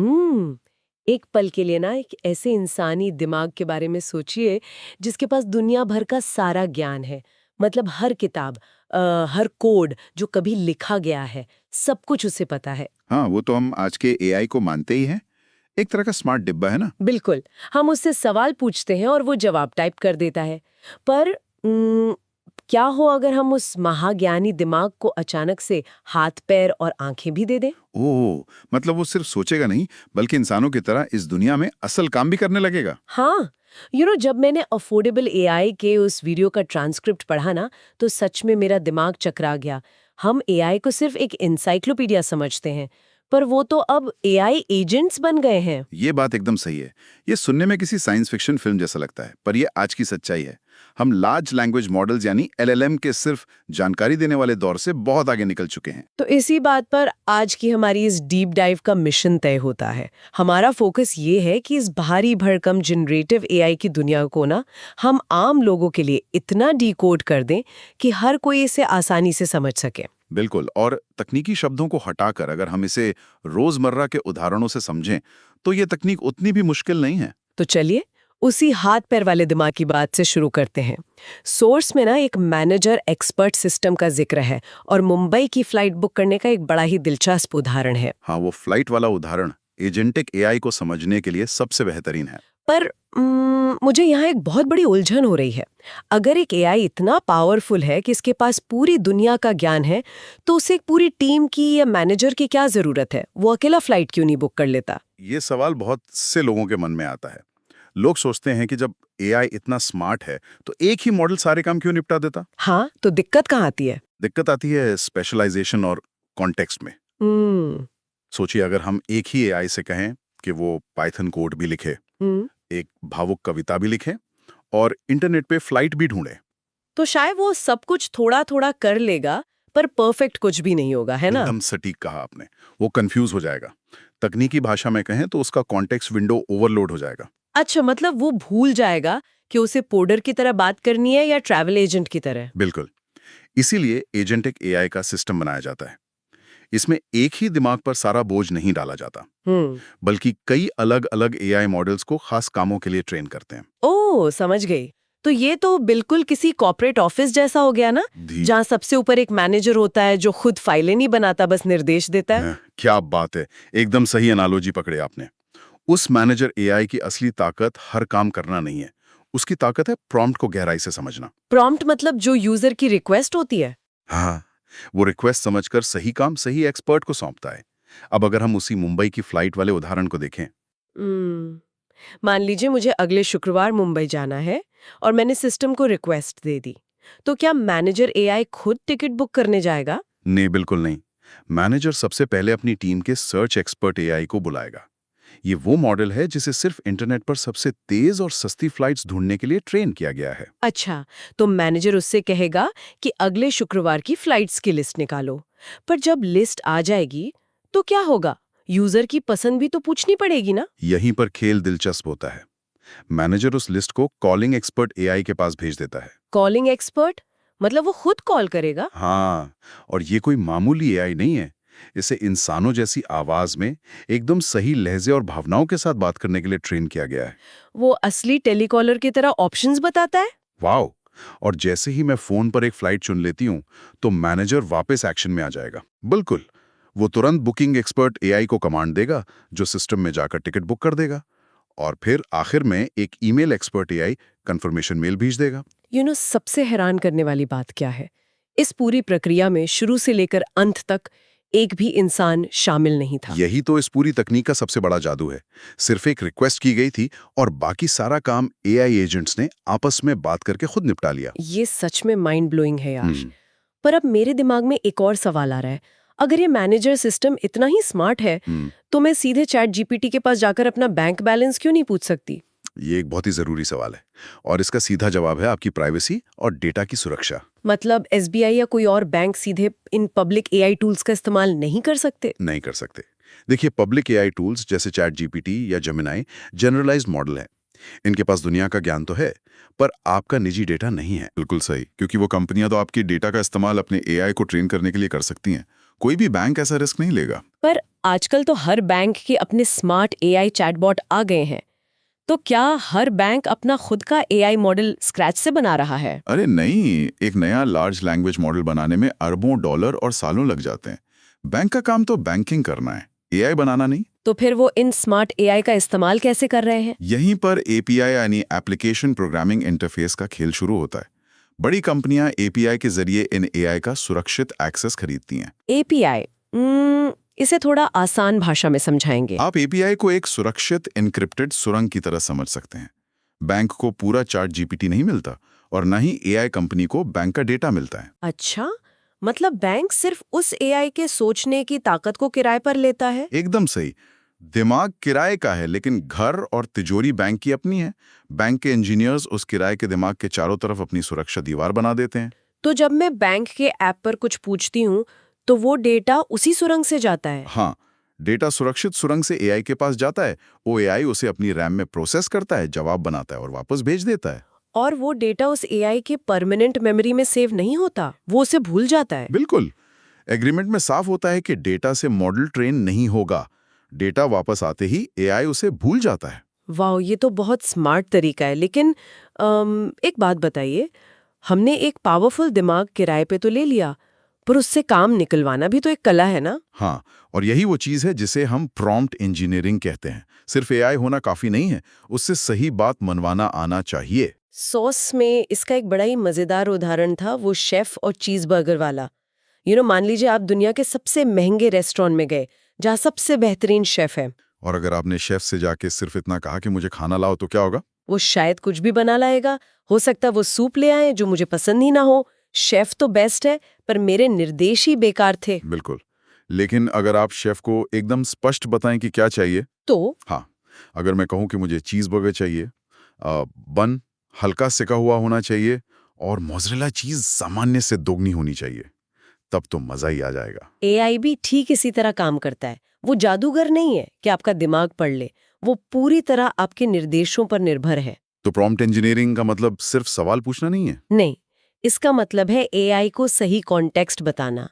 हम्म एक पल के लिए ना एक ऐसे इंसानी दिमाग के बारे में सोचिए जिसके पास दुनिया भर का सारा ज्ञान है। मतलब हर किताब, हर कोड जो कभी लिखा गया है, सब कुछ उसे पता है। हाँ, वो तो हम आज के एआई को मानते ही हैं। एक तरह का स्मार्ट डिब्बा है ना। बिल्कुल। हम उससे सवाल पूछते हैं और वो जवाब टाइप कर देता है। पर क्या हो अगर हम उस महाज्ञानी दिमाग को अचानक से हाथ पैर और आंखें भी दे दें? ओह, मतलब वो सिर्फ सोचेगा नहीं, बल्कि इंसानों की तरह इस दुनिया में असल काम भी करने लगेगा। हाँ, जब मैंने अफोर्डेबल एआई के उस वीडियो का ट्रांसक्रिप्ट पढ़ा ना, तो सच में मेरा दिमाग चकरा गया। हम एआई को सिर्फ एक एनसाइक्लोपीडिया समझते हैं, पर वो तो अब एआई एजेंट्स बन गए हैं। ये बात एकदम सही है। ये सुनने में किसी साइंस फिक्शन फिल्म जैसा लगता है, पर ये आज की सच्चाई है। हम लार्ज लैंग्वेज मॉडल्स यानी एलएलएम के सिर्फ जानकारी देने वाले दौर से बहुत आगे निकल चुके हैं। तो इसी बात पर आज की हमारी इस डीप डाइव का मिशन तय होता है। हमारा फोकस ये है कि इस भारी भरकम जनरेटिव एआई की दुनिया को ना हम आम लोगों के लिए इतना डिकोड कर दें कि हर कोई इसे आसानी से समझ सके। बिल्कुल, और तकनीकी शब्दों को हटाकर अगर हम इसे रोजमर्रा के उदाहरणों से समझें, तो ये तकनीक उतनी भी मुश्किल नहीं है। तो चलिए उसी हाथ पैर वाले दिमाग की बात से शुरू करते हैं। सोर्स में ना एक मैनेजर एक्सपर्ट सिस्टम का जिक्र है और मुंबई की फ्लाइट बुक करने का एक बड़ा ही दिलचस्प उदाहरण है। हाँ, वो फ्लाइट वाला उदाहरण एजेंटिक एआई को समझने के लिए सबसे बेहतरीन है। पर मुझे यहाँ एक बहुत बड़ी उलझन हो रही है। अगर एक एआई इतना पावरफुल है कि इसके पास पूरी दुनिया का ज्ञान है, तो उसे एक पूरी टीम की या मैनेजर की क्या जरूरत है? वो अकेला फ्लाइट क्यों नहीं बुक कर लेता? ये सवाल बहुत से लोगों के मन में आता है। लोग सोचते हैं कि जब एआई इतना स्मार्ट है, तो एक ही मॉडल सारे काम क्यों निपटा देता? हाँ, तो दिक्कत कहाँ आती है? दिक्कत आती है स्पेशलाइजेशन और कॉन्टेक्स्ट में। हम्म सोचिए, अगर हम एक ही एआई से कहें कि वो पाइथन कोड भी लिखे, हम्म एक भावुक कविता भी लिखे और इंटरनेट पे फ्लाइट भी ढूंढे। तो शायद वो सब कुछ थोड़ा थोड़ा कर लेगा, पर परफेक्ट कुछ भी नहीं होगा, है ना? एकदम सटीक कहा आपने। वो कंफ्यूज हो जाएगा। तकनीकी भाषा में कहें तो उसका कॉन्टेक्स्ट विंडो ओवरलोड हो जाएगा। अच्छा, मतलब वो भूल जाएगा कि उसे पोडर की तरह बात करनी है या ट्रैवल एजेंट की तरह। बिल्कुल। इसीलिए एजेंटिक एआई का सिस्टम बनाया जाता है। इसमें एक ही दिमाग पर सारा बोझ नहीं डाला जाता, हम्म बल्कि कई अलग-अलग एआई मॉडल्स को खास कामों के लिए ट्रेन करते हैं। ओह, समझ गई। तो ये तो बिल्कुल किसी कॉर्पोरेट ऑफिस जैसा हो गया ना, धी जहाँ सबसे ऊपर एक मैनेजर होता है जो खुद फाइलें नहीं बनाता, बस निर्देश देता है। क्या बात है! एकदम सही एनालॉजी पकड़े आपने। उस मैनेजर एआई की असली ताकत हर काम करना नहीं है। उसकी ताकत है प्रॉम्प्ट को गहराई से समझना। प्रॉम्प्ट मतलब जो यूजर की रिक्वेस्ट होती है? हाँ, वो रिक्वेस्ट समझकर सही काम सही एक्सपर्ट को सौंपता है। अब अगर हम उसी मुंबई की फ्लाइट वाले उदाहरण को देखें। हम्म मान लीजिए मुझे अगले शुक्रवार मुंबई जाना है और मैंने सिस्टम को रिक्वेस्ट दे दी, तो क्या मैनेजर एआई खुद टिकट बुक करने जाएगा? नहीं, बिल्कुल नहीं। मैनेजर सबसे पहले अपनी टीम के सर्च एक्सपर्ट एआई को बुलाएगा। ये वो मॉडल है जिसे सिर्फ इंटरनेट पर सबसे तेज और सस्ती फ्लाइट्स ढूंढने के लिए ट्रेन किया गया है। अच्छा, तो मैनेजर उससे कहेगा कि अगले शुक्रवार की फ्लाइट्स की लिस्ट निकालो। पर जब लिस्ट आ जाएगी, तो क्या होगा? यूजर की पसंद भी तो पूछनी पड़ेगी ना? यहीं पर खेल दिलचस्प होता है। मैनेजर उस लिस्ट को कॉलिंग एक्सपर्ट एआई के पास भेज देता है। कॉलिंग एक्सपर्ट मतलब वो खुद कॉल करेगा? हाँ, और ये कोई मामूली एआई नहीं है। इसे इंसानों जैसी आवाज में एकदम सही लहजे और भावनाओं के साथ बात करने के लिए ट्रेन किया गया है। वो असली टेलीकॉलर की तरह ऑप्शंस बताता है? वाओ! और जैसे ही मैं फोन पर एक फ्लाइट चुन लेती हूँ, तो मैनेजर वापस एक्शन में आ जाएगा। बिल्कुल, वो तुरंत बुकिंग एक्सपर्ट एआई को कमांड देगा, जो सिस्टम में जाकर टिकट बुक कर देगा। और फिर आखिर में एक email expert AI confirmation mail भेज देगा। सबसे हैरान करने वाली बात क्या है? इस पूरी प्रक्रिया में शुरू से लेकर अंत तक एक भी इंसान शामिल नहीं था। यही तो इस पूरी तकनीक का सबसे बड़ा जादू है। सिर्फ एक रिक्वेस्ट की गई थी और बाकी सारा काम एआई एजेंट्स ने आपस में बात करके खुद निपटा लिया। ये सच में माइंड ब्लोइंग है यार। हम्म, पर अब मेरे दिमाग में एक और सवाल आ रहा है। अगर ये मैनेजर सिस्टम इतना ही स्मार्ट है, हम्म। तो मैं सीधे चैट जीपीटी के पास जाकर अपना बैंक बैलेंस क्यों नहीं पूछ सकती? ये एक बहुत ही जरूरी सवाल है, और इसका सीधा जवाब है आपकी प्राइवेसी और डेटा की सुरक्षा। मतलब एसबीआई या कोई और बैंक सीधे इन पब्लिक एआई टूल्स का इस्तेमाल नहीं कर सकते? नहीं कर सकते। देखिए, पब्लिक एआई टूल्स जैसे चैट जीपीटी या जेमिनाई जनरलाइज्ड मॉडल है। इनके पास दुनिया का ज्ञान तो है, पर आपका निजी डेटा नहीं है। बिल्कुल सही, क्योंकि वो कंपनियां तो आपकी डेटा का इस्तेमाल अपने एआई को ट्रेन करने के लिए कर सकती हैं। कोई भी बैंक ऐसा रिस्क नहीं लेगा। पर आजकल तो हर बैंक के अपने स्मार्ट एआई चैटबॉट आ गए हैं, तो क्या हर बैंक अपना खुद का एआई मॉडल स्क्रैच से बना रहा है? अरे नहीं, एक नया लार्ज लैंग्वेज मॉडल बनाने में अरबों डॉलर और सालों लग जाते हैं। बैंक का काम तो बैंकिंग करना है, एआई बनाना नहीं। तो फिर वो इन स्मार्ट एआई का इस्तेमाल कैसे कर रहे हैं? यहीं पर एपीआई यानी एप्लीकेशन प्रोग्रामिंग इंटरफेस का खेल शुरू होता है। बड़ी कंपनियां एपीआई के जरिए इन एआई का सुरक्षित एक्सेस खरीदती हैं। एपीआई, इसे थोड़ा आसान भाषा में समझाएंगे। आप एपीआई को एक सुरक्षित एन्क्रिप्टेड सुरंग की तरह समझ सकते हैं। बैंक को पूरा चार्ट जीपीटी नहीं मिलता और न ही एआई कंपनी को बैंक का डेटा मिलता है। अच्छा, मतलब बैंक सिर्फ उस एआई के सोचने की ताकत को किराए पर लेता है? एकदम सही। दिमाग किराए का है, लेकिन घर और तिजोरी बैंक की अपनी है। बैंक के इंजीनियर्स उस किराए के दिमाग के चारों तरफ अपनी सुरक्षा दीवार बना देते हैं। तो जब मैं बैंक के ऐप पर कुछ पूछती हूँ तो वो डेटा उसी सुरंग से जाता है? हाँ, डेटा सुरक्षित सुरंग से एआई के पास जाता है। वो एआई उसे अपनी रैम में प्रोसेस करता है, जवाब बनाता है और वापस भेज देता है। और वो डेटा उस एआई के परमानेंट मेमोरी में सेव नहीं होता, वो उसे भूल जाता है? बिल्कुल। एग्रीमेंट में साफ होता है कि डेटा से मॉडल ट्रेन नहीं होगा। डेटा वापस आते ही एआई उसे भूल जाता है। वाह, ये तो बहुत स्मार्ट तरीका है। लेकिन एक बात बताइए, हमने एक पावरफुल दिमाग किराए पे तो ले लिया, पर उससे काम निकलवाना भी तो एक कला है ना? हाँ, और यही वो चीज़ है जिसे हम प्रॉम्प्ट इंजीनियरिंग कहते हैं। सिर्फ एआई होना काफ़ी नहीं है, उससे सही बात मनवाना आना चाहिए। सॉस में इसका एक बड़ा ही मज़ेदार उदाहरण था, वो शेफ और चीज़ बर्गर वाला। मान लीजिए आप दुनिया के सबसे महंगे रेस्टोरेंट में गए, जहाँ सबसे बेहतरीन शेफ है। और अगर आपने शेफ से जाके सिर्फ इतना कहा कि मुझे खाना लाओ, तो क्या होगा? वो शायद कुछ भी बना लाएगा। हो सकता है वो सूप ले आए जो मुझे पसंद ही ना हो। शेफ तो बेस्ट है, पर मेरे निर्देश ही बेकार थे। बिल्कुल। लेकिन अगर आप शेफ को एकदम स्पष्ट बताएं कि क्या चाहिए, तो हाँ, अगर मैं कहूं कि मुझे चीज़ बर्गर चाहिए, बन हल्का सिका हुआ होना चाहिए और मोज़रेला चीज़ सामान्य से दोगुनी होनी चाहिए, तब तो मज़ा ही आ जाएगा। एआई भी ठीक इसी तरह काम करता है। वो जादूगर नहीं है कि आपका दिमाग पढ़ ले, वो पूरी तरह आपके निर्देशों पर निर्भर है। तो प्रॉम्प्ट इंजीनियरिंग का मतलब सिर्फ सवाल पूछना नहीं है। नहीं, इसका मतलब है एआई को सही कॉन्टेक्स्ट बताना,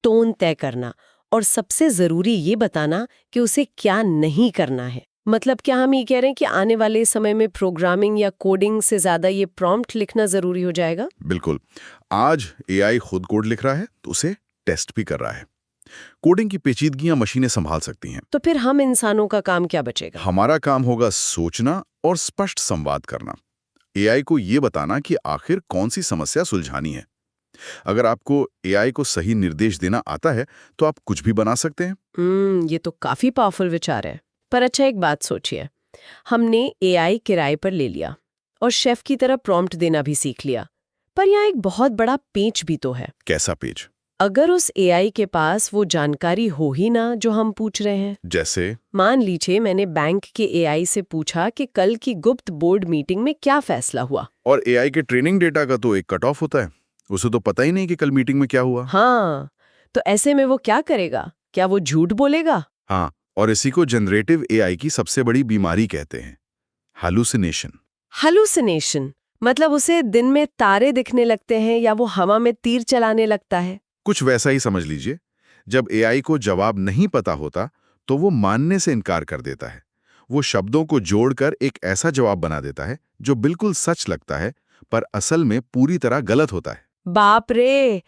टोन तय करना और सबसे जरूरी ये बताना कि उसे क्या नहीं करना है। मतलब क्या हम ये कह रहे हैं कि आने वाले समय में प्रोग्रामिंग या कोडिंग से ज्यादा ये प्रॉम्प्ट लिखना जरूरी हो जाएगा? बिल्कुल। आज एआई खुद कोड लिख रहा है तो उसे टेस्ट भी कर रहा है। कोडिंग की पेचीदगियां मशीनें संभाल सकती हैं। तो फिर हम इंसानों का काम क्या बचेगा? हमारा काम होगा सोचना और स्पष्ट संवाद करना। एआई को ये बताना कि आखिर कौन सी समस्या सुलझानी है। अगर आपको एआई को सही निर्देश देना आता है तो आप कुछ भी बना सकते हैं। ये तो काफी पावरफुल विचार है। पर अच्छा, एक बात सोचिए, हमने एआई किराए पर ले लिया और शेफ की तरह प्रॉम्प्ट देना भी सीख लिया, पर यहाँ एक बहुत बड़ा पेच भी तो है। कैसा पेच? अगर उस एआई के पास वो जानकारी हो ही ना जो हम पूछ रहे हैं। जैसे? मान लीजिए मैंने बैंक के एआई से पूछा कि कल की गुप्त बोर्ड मीटिंग में क्या फैसला हुआ। और एआई के ट्रेनिंग डेटा का तो एक कट ऑफ होता है, उसे तो पता ही नहीं कि कल मीटिंग में क्या हुआ। हाँ, तो ऐसे में वो क्या करेगा? क्या वो झूठ बोलेगा? हाँ, और इसी को जनरेटिव एआई की सबसे बड़ी बीमारी कहते हैं, हैलुसिनेशन। हैलुसिनेशन मतलब उसे दिन में तारे दिखने लगते हैं या वो हवा में तीर चलाने लगता है? कुछ वैसा ही समझ लीजिए। जब एआई को जवाब नहीं पता होता तो वो मानने से इनकार कर देता है। वो शब्दों को जोड़कर एक ऐसा जवाब बना देता है जो बिल्कुल सच लगता है पर असल में पूरी तरह गलत होता है। बाप रे!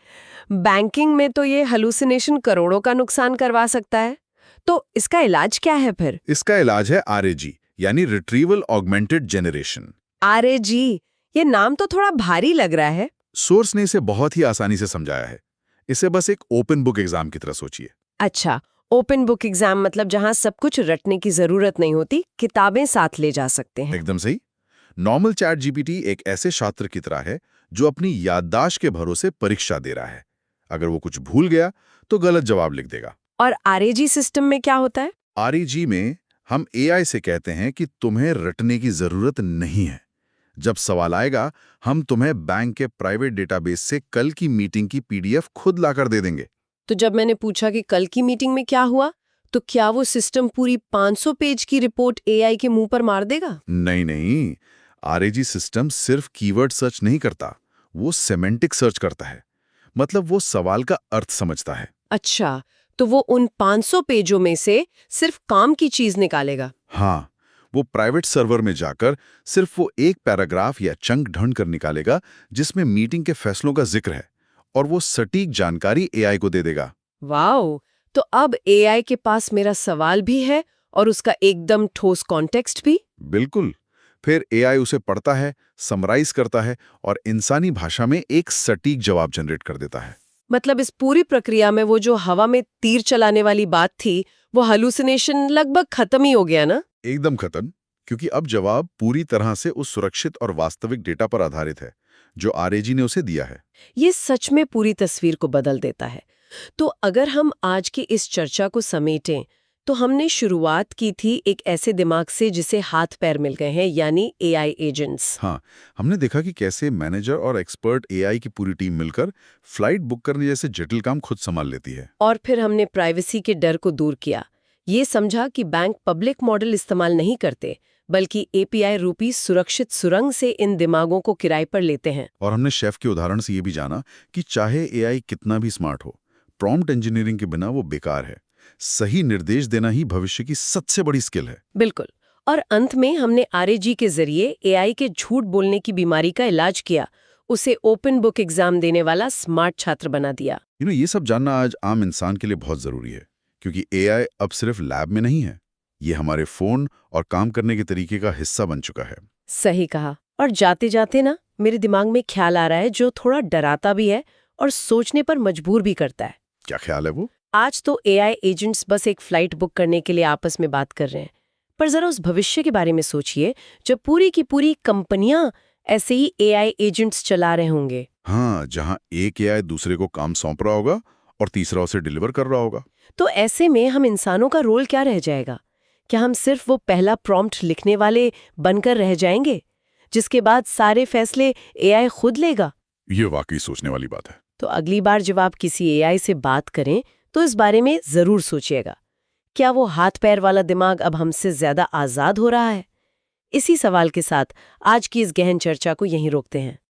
बैंकिंग में तो ये हैलुसिनेशन करोड़ों का नुकसान करवा सकता है। तो इसका इलाज क्या है फिर? इसका इलाज है आरएजी, यानी रिट्रीवल ऑगमेंटेड जनरेशन। आरएजी, ये नाम तो थोड़ा भारी लग रहा है। सोर्स ने इसे बहुत ही आसानी से समझाया है। इसे बस एक ओपन बुक एग्जाम की तरह सोचिए। अच्छा, ओपन बुक एग्जाम मतलब जहां सब कुछ रटने की जरूरत नहीं होती, किताबें साथ ले जा सकते हैं। एकदम सही। नॉर्मल चैट जीपीटी एक ऐसे छात्र की तरह है जो अपनी याददाश्त के भरोसे परीक्षा दे रहा है। अगर वो कुछ भूल गया तो गलत जवाब लिख देगा। और आरएजी सिस्टम में क्या होता है? आरईजी में हम एआई से कहते हैं कि तुम्हें रटने की जरूरत नहीं है। जब सवाल आएगा, हम तुम्हें बैंक के प्राइवेट डेटाबेस से कल की मीटिंग की पीडीएफ खुद लाकर दे देंगे। तो जब मैंने पूछा कि कल की मीटिंग में क्या हुआ, तो क्या वो सिस्टम पूरी 500 पेज की रिपोर्ट एआई के मुंह पर मार देगा? नहीं नहीं, आरईजी सिस्टम सिर्फ कीवर्ड सर्च नहीं करता, वो सेमेंटिक सर्च करता है। मतलब वो सवाल का अर्थ समझता है। अच्छा, तो वो उन 500 पेजों में से सिर्फ काम की चीज निकालेगा। हाँ, वो प्राइवेट सर्वर में जाकर सिर्फ वो एक पैराग्राफ या चंक ढूंढ कर निकालेगा जिसमें मीटिंग के फैसलों का जिक्र है, और वो सटीक जानकारी एआई को दे देगा। वाओ! तो अब एआई के पास मेरा सवाल भी है और उसका एकदम ठोस कॉन्टेक्स्ट भी। बिल्कुल। फिर एआई उसे पढ़ता है, समराइज करता है और इंसानी भाषा में एक सटीक जवाब जनरेट कर देता है। मतलब इस पूरी प्रक्रिया में वो जो हवा में तीर चलाने वाली बात थी, वो हैलुसिनेशन लगभग खत्म ही हो गया ना? एकदम खत्म, क्योंकि अब जवाब पूरी तरह से उस सुरक्षित और वास्तविक डेटा पर आधारित है जो आरएजी ने उसे दिया है। ये सच में पूरी तस्वीर को बदल देता है। तो अगर हम आज की इस चर्चा को समेटें, तो हमने शुरुआत की थी एक ऐसे दिमाग से जिसे हाथ पैर मिल गए हैं, यानी एआई एजेंट्स। हाँ, हमने देखा कि कैसे मैनेजर और एक्सपर्ट एआई की पूरी टीम मिलकर फ्लाइट बुक करने जैसे जटिल काम खुद संभाल लेती है। और फिर हमने प्राइवेसी के डर को दूर किया। ये समझा कि बैंक पब्लिक मॉडल इस्तेमाल नहीं करते, बल्कि एपीआई रूपी सुरक्षित सुरंग से इन दिमागों को किराए पर लेते हैं। और हमने शेफ के उदाहरण से ये भी जाना कि चाहे एआई कितना भी स्मार्ट हो, प्रॉम्प्ट इंजीनियरिंग के बिना वो बेकार है। सही निर्देश देना ही भविष्य की सबसे बड़ी स्किल है। बिल्कुल। और अंत में हमने आरएजी के जरिए एआई के झूठ बोलने की बीमारी का इलाज किया, उसे ओपन बुक एग्जाम देने वाला स्मार्ट छात्र बना दिया। ये सब जानना आज आम इंसान के लिए बहुत जरूरी है, क्योंकि एआई अब सिर्फ लैब में नहीं है, ये हमारे फोन और काम करने के तरीके का हिस्सा बन चुका है। सही कहा। और जाते जाते ना, मेरे दिमाग में ख्याल आ रहा है जो थोड़ा डराता भी है और सोचने पर मजबूर भी करता है। क्या ख्याल है वो? आज तो एआई एजेंट्स बस एक फ्लाइट बुक करने के लिए आपस में बात कर रहे हैं, पर जरा उस भविष्य के बारे में सोचिए जब पूरी की पूरी कंपनियां ऐसे ही एआई एजेंट्स चला रहे होंगे। हाँ, जहां एक एआई दूसरे को काम सौंप रहा होगा और तीसरा उसे डिलीवर कर रहा होगा। तो ऐसे में हम इंसानों का रोल क्या रह जाएगा? क्या हम सिर्फ वो पहला प्रॉम्प्ट लिखने वाले बनकर रह जाएंगे, जिसके बाद सारे फैसले एआई खुद लेगा? ये वाकई सोचने वाली बात है। तो अगली बार जब आप किसी एआई से बात करें, तो इस बारे में जरूर सोचिएगा। क्या वो हाथ पैर वाला दिमाग अब हमसे ज्यादा आजाद हो रहा है? इसी सवाल के साथ आज की इस गहन चर्चा को यहीं रोकते हैं।